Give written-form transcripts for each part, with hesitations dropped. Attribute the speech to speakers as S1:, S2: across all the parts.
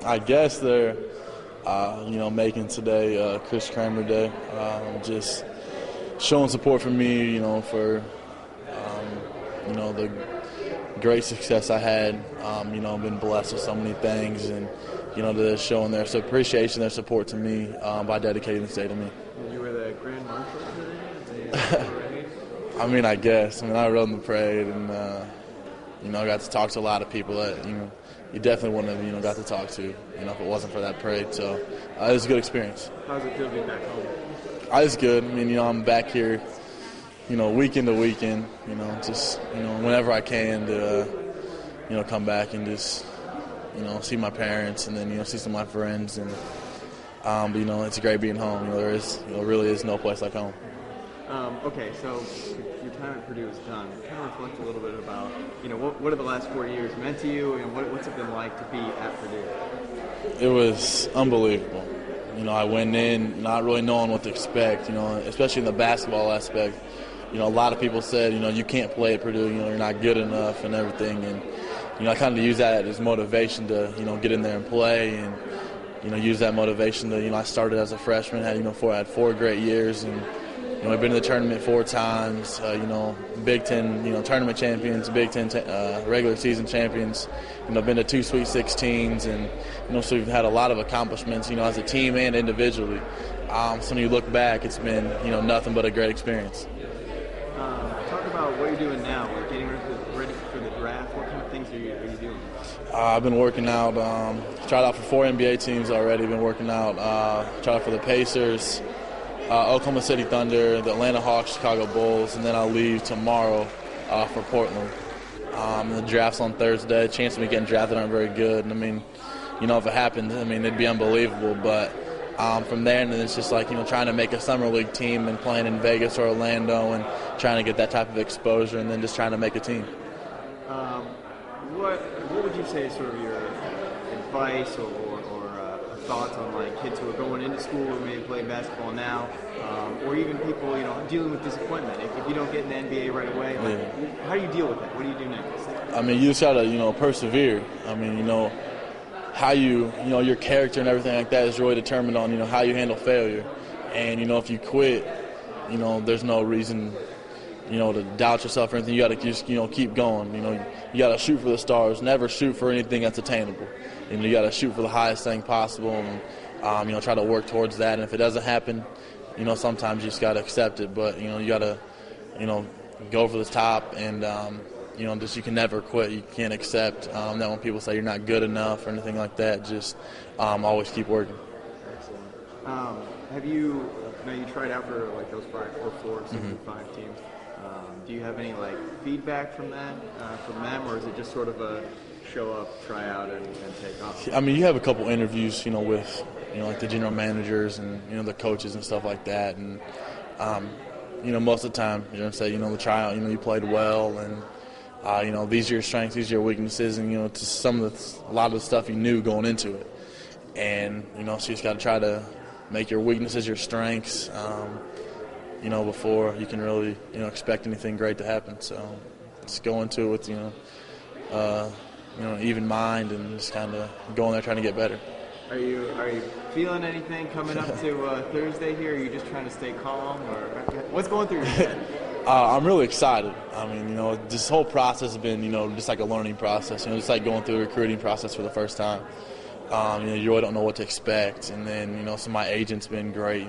S1: I guess they're, making today Chris Kramer Day. Just showing support for me, for, the great success I had. Been blessed with so many things, and, they're showing their appreciation, their support to me by dedicating this day to me.
S2: You were the grand marshal today?
S1: I guess. I rode in the parade, and, I got to talk to a lot of people that, you definitely wouldn't have, got to talk to, if it wasn't for that parade. So it was a good experience.
S2: How does it feel to be back home?
S1: It's good. I'm back here, weekend to weekend, just, whenever I can to, come back and just, see my parents and then, see some of my friends. And, but, it's great being home. There really is no place like home.
S2: Okay, so your time at Purdue is done. Kind of reflect a little bit about, what have the last 4 years meant to you, and what's it been like to be at Purdue?
S1: It was unbelievable. I went in not really knowing what to expect, especially in the basketball aspect. A lot of people said, you can't play at Purdue, you're not good enough and everything. And, I kind of use that as motivation to, get in there and play and, use that motivation to, I started as a freshman, had 4 great years, and, I've been to the tournament 4 times, Big Ten, tournament champions, Big Ten regular season champions, been to 2 Sweet 16s, and, so we've had a lot of accomplishments, as a team and individually. So when you look back, it's been, nothing but a great experience.
S2: Talk about what you're doing now, like getting ready for the draft. What kind of things are you doing?
S1: I've been working out, tried out for 4 NBA teams already, been working out, tried out for the Pacers, Oklahoma City Thunder, the Atlanta Hawks, Chicago Bulls, and then I'll leave tomorrow for Portland. The draft's on Thursday. Chance of me getting drafted aren't very good. And, if it happened, it'd be unbelievable. But from there, and then it's just like, trying to make a summer league team and playing in Vegas or Orlando and trying to get that type of exposure and then just trying to make a team.
S2: What would you say is sort of your advice or thoughts on like kids who are going into school or maybe playing basketball now, or even people dealing with disappointment if you don't get in the NBA right away? How do you deal with that? What do you do next?
S1: You just gotta persevere. How your character and everything like that is really determined on how you handle failure. And if you quit, there's no reason to doubt yourself or anything. You got to just keep going. You got to shoot for the stars. Never shoot for anything that's attainable. You got to shoot for the highest thing possible, and try to work towards that. And if it doesn't happen, sometimes you just got to accept it. But you got to go for the top, and just you can never quit. You can't accept that when people say you're not good enough or anything like that. Just always keep working.
S2: Excellent. Have you tried out for like those 4 65 teams? Do you have any feedback from that from them, or is it just sort of a show up, try out, and take off?
S1: You have a couple interviews, with like the general managers and the coaches and stuff like that, and most of the time you're gonna say the tryout, you played well, and these are your strengths, these are your weaknesses, and to a lot of the stuff you knew going into it, and so you just got to try to make your weaknesses your strengths. Before you can really, expect anything great to happen. So just go into it with, even mind and just kind of go in there trying to get better.
S2: Are you feeling anything coming up to Thursday here? Or are you just trying to stay calm, or what's going through your head?
S1: I'm really excited. This whole process has been, just like a learning process. Just like going through a recruiting process for the first time. You really don't know what to expect, and then some of my agent's been great,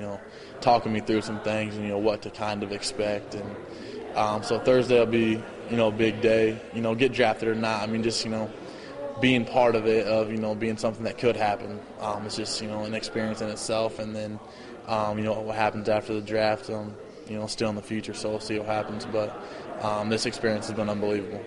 S1: talking me through some things and what to kind of expect, and so Thursday will be a big day. Get drafted or not, just being part of it, of being something that could happen. It's just an experience in itself, and then what happens after the draft, still in the future. So we'll see what happens, but this experience has been unbelievable.